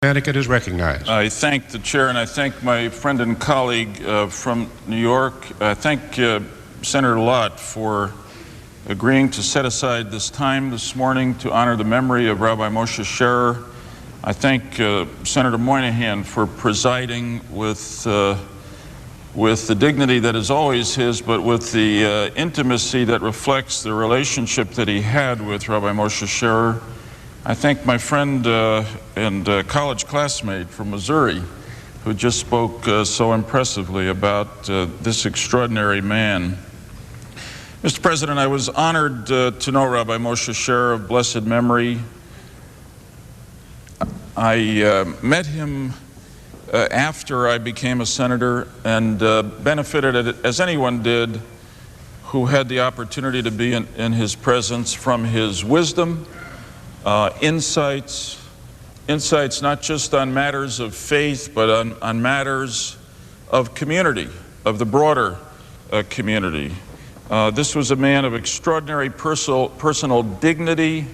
Connecticut is recognized. I thank the chair, and I thank my friend and colleague from New York. I thank Senator Lott for agreeing to set aside this time this morning to honor the memory of Rabbi Moshe Sherer. I thank Senator Moynihan for presiding with the dignity that is always his, but with the intimacy that reflects the relationship that he had with Rabbi Moshe Sherer. I thank my friend and college classmate from Missouri who just spoke so impressively about this extraordinary man. Mr. President, I was honored to know Rabbi Moshe Sherer of blessed memory. I met him after I became a senator and benefited, as anyone did who had the opportunity to be in his presence, from his wisdom, insights not just on matters of faith, but on matters of community, of the broader community. This was a man of extraordinary personal dignity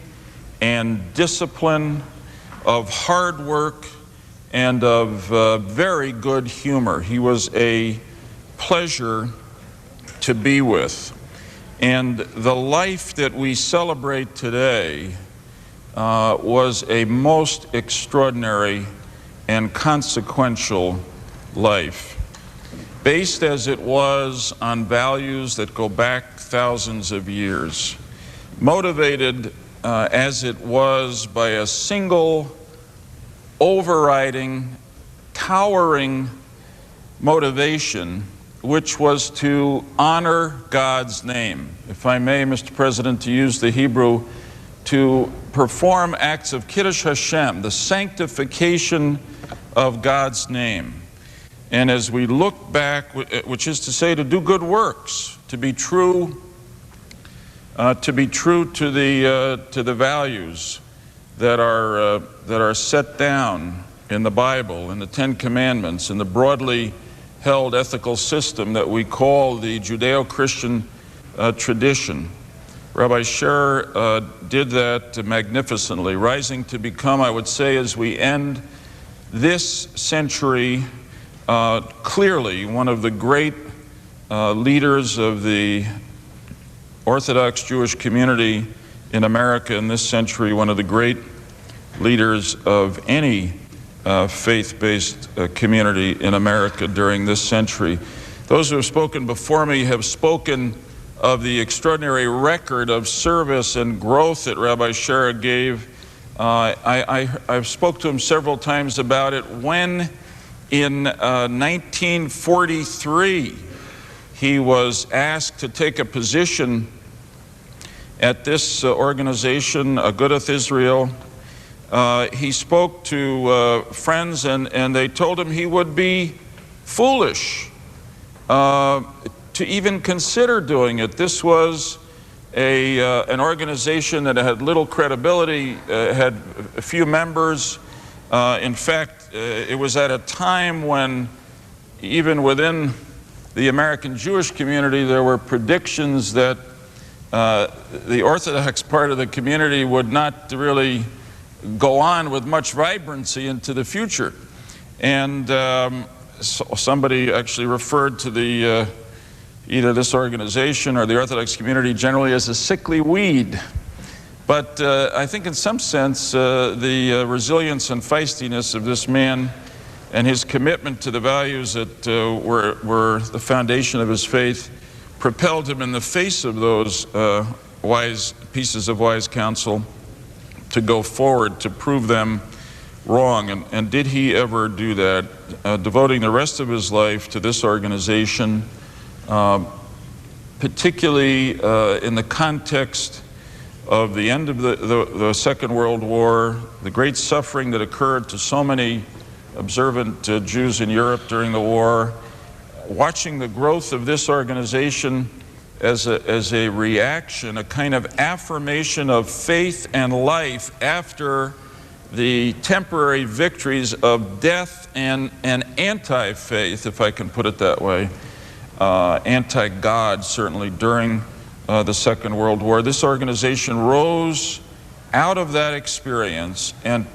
and discipline, of hard work, and of very good humor. He was a pleasure to be with. And the life that we celebrate today was a most extraordinary and consequential life, based as it was on values that go back thousands of years, motivated as it was by a single, overriding, towering motivation, which was to honor God's name. If I may, Mr. President, to use the Hebrew, to perform acts of Kiddish Hashem, the sanctification of God's name. And as we look back, which is to say to do good works, to be true to the values that are set down in the Bible, in the Ten Commandments, in the broadly held ethical system that we call the Judeo-Christian tradition. Rabbi Sherer did that magnificently, rising to become, I would say, as we end this century, clearly one of the great leaders of the Orthodox Jewish community in America in this century, one of the great leaders of any faith-based community in America during this century. Those who have spoken before me have spoken of the extraordinary record of service and growth that Rabbi Sherer gave. I've spoke to him several times about it. When in 1943 he was asked to take a position at this organization, Agudath Israel, he spoke to friends and they told him he would be foolish to even consider doing it. This was an organization that had little credibility, had a few members. In fact, it was at a time when even within the American Jewish community there were predictions that the Orthodox part of the community would not really go on with much vibrancy into the future. And so somebody actually referred to the either this organization or the Orthodox community generally as a sickly weed. But I think in some sense the resilience and feistiness of this man and his commitment to the values that were the foundation of his faith propelled him in the face of those wise pieces of wise counsel to go forward to prove them wrong. And did he ever do that, devoting the rest of his life to this organization, particularly in the context of the end of the Second World War, the great suffering that occurred to so many observant Jews in Europe during the war, watching the growth of this organization as a reaction, a kind of affirmation of faith and life after the temporary victories of death and anti-faith, if I can put it that way, anti-God certainly during the Second World War. This organization rose out of that experience and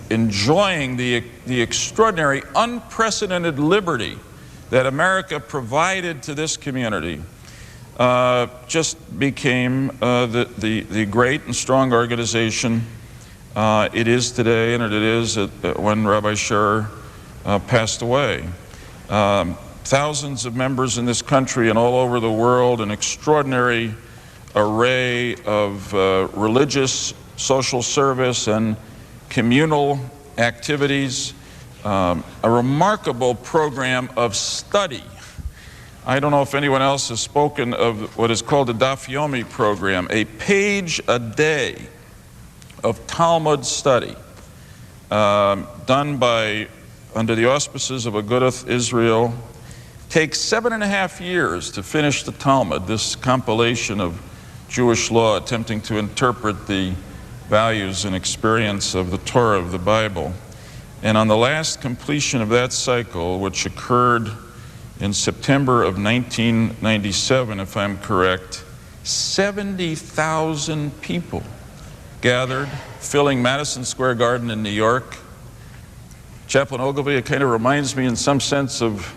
enjoying the extraordinary, unprecedented liberty that America provided to this community, just became the great and strong organization it is today, and it is when Rabbi Sherer passed away. Thousands of members in this country and all over the world, an extraordinary array of religious, social service, and communal activities, a remarkable program of study. I don't know if anyone else has spoken of what is called the Daf Yomi program, a page a day of Talmud study done by, under the auspices of Agudath Israel. Takes 7.5 years to finish the Talmud, this compilation of Jewish law attempting to interpret the values and experience of the Torah of the Bible. And on the last completion of that cycle, which occurred in September of 1997, if I'm correct, 70,000 people gathered, filling Madison Square Garden in New York. Chaplain Ogilvie, it kind of reminds me in some sense of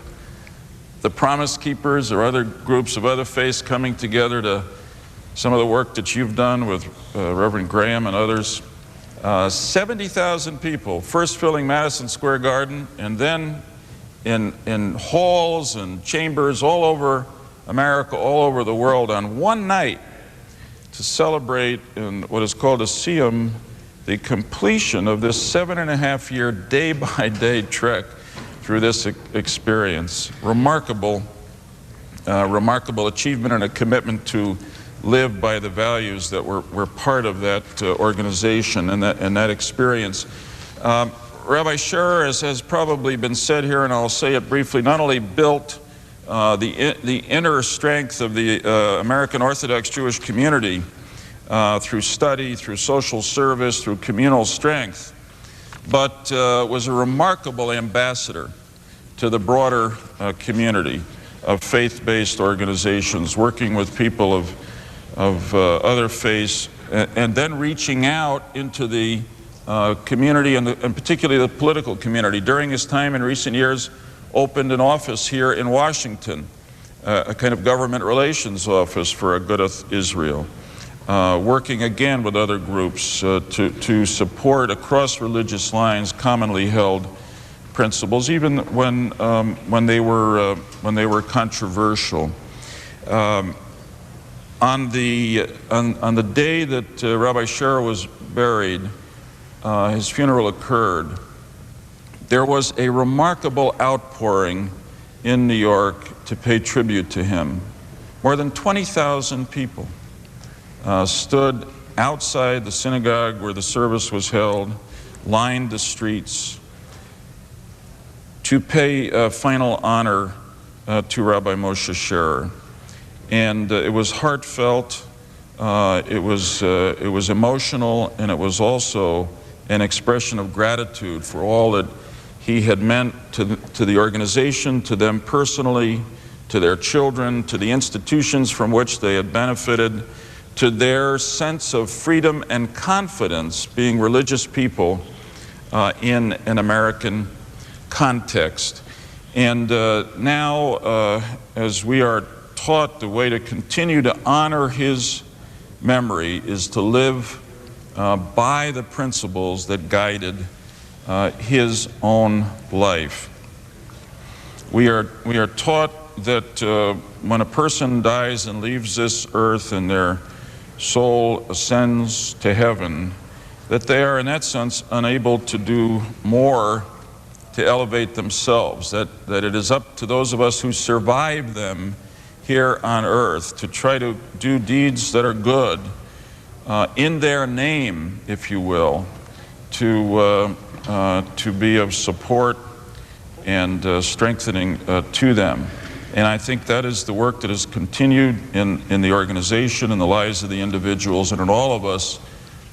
the Promise Keepers or other groups of other faiths coming together to some of the work that you've done with Reverend Graham and others. 70,000 people, first filling Madison Square Garden, and then in halls and chambers all over America, all over the world on one night to celebrate in what is called A Siyum, the completion of this 7.5-year day-by-day trek through this experience. Remarkable achievement and a commitment to live by the values that were part of that organization and that experience. Rabbi Sherer, as has probably been said here, and I'll say it briefly, not only built the inner strength of the American Orthodox Jewish community through study, through social service, through communal strength, but was a remarkable ambassador to the broader community of faith-based organizations, working with people of other faiths, and then reaching out into the community and particularly the political community. During his time in recent years, opened an office here in Washington, a kind of government relations office for Agudath Israel. Working again with other groups to support across religious lines commonly held principles, even when they were controversial. On the day that Rabbi Sherer was buried, his funeral occurred. There was a remarkable outpouring in New York to pay tribute to him. More than 20,000 people stood outside the synagogue where the service was held, lined the streets to pay final honor to Rabbi Moshe Sherer. And it was heartfelt, it was emotional, and it was also an expression of gratitude for all that he had meant to the organization, to them personally, to their children, to the institutions from which they had benefited, to their sense of freedom and confidence being religious people in an American context. And now, as we are taught, the way to continue to honor his memory is to live by the principles that guided his own life. We are taught that when a person dies and leaves this earth and their soul ascends to heaven, that they are in that sense unable to do more to elevate themselves, that it is up to those of us who survive them here on earth to try to do deeds that are good in their name, if you will, to be of support and strengthening to them. And I think that is the work that has continued in the organization, in the lives of the individuals, and in all of us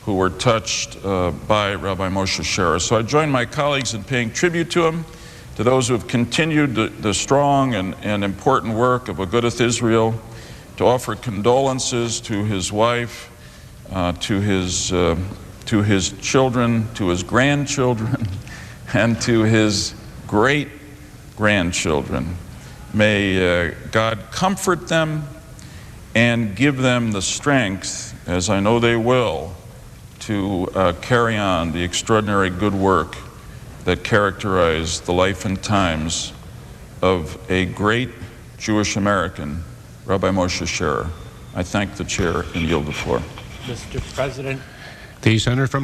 who were touched by Rabbi Moshe Sherer. So I join my colleagues in paying tribute to him, to those who have continued the strong and important work of Agudath Israel, to offer condolences to his wife, to his to his children, to his grandchildren, and to his great-grandchildren. May God comfort them and give them the strength, as I know they will, to carry on the extraordinary good work that characterized the life and times of a great Jewish American, Rabbi Moshe Sherer. I thank the chair and yield the floor. Mr. President. The senator from